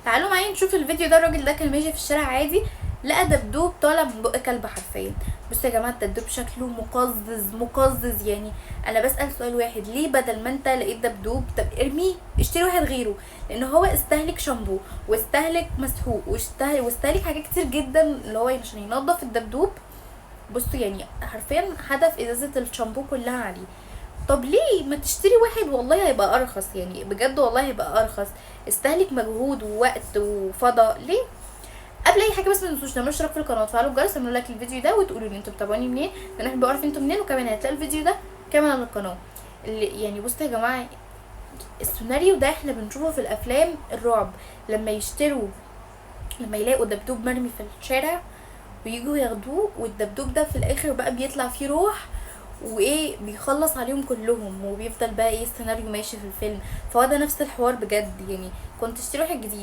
تعالوا معايا نشوف الفيديو ده. الراجل ده كان ماشي في الشارع عادي، لقى دبدوب طالع من بق كلب حرفيا. بصوا يا جماعه الدبدوب شكله مقزز مقزز. يعني انا بسال سؤال واحد، ليه بدل ما انت لقيت دبدوب طب ارميه اشتري واحد غيره؟ لان هو استهلك شامبو واستهلك مسحوق واستهلك حاجات كتير جدا اللي هو عشان ينظف الدبدوب. بصوا يعني حرفيا هدف ازازه الشامبو كلها عليه. طب ليه ما تشتري واحد؟ والله هيبقى ارخص، يعني بجد والله هيبقى ارخص. استهلك مجهود ووقت وفضاء ليه؟ قبل اي حاجه بس ما تنسوش تعملوا اشتراك في القناه وتفعلوا الجرس تعملوا لايك للفيديو ده وتقولوا لي انتوا بتابعوني منين، لان احنا بعرف انتوا منين. وكمان هتلاقوا الفيديو ده كمان على القناه. اللي يعني بصوا يا جماعه، السيناريو ده احنا بنشوفه في الافلام الرعب، لما يلاقوا دبدوب مرمي في الشارع ويجوا ياخدوه، والدبدوب ده في الاخر بقى بيطلع فيه روح وايه بيخلص عليهم كلهم، وبيفضل بقى ايه السيناريو ماشي في الفيلم. فهو ده نفس الحوار بجد. يعني كنت اشتري واحد جديد.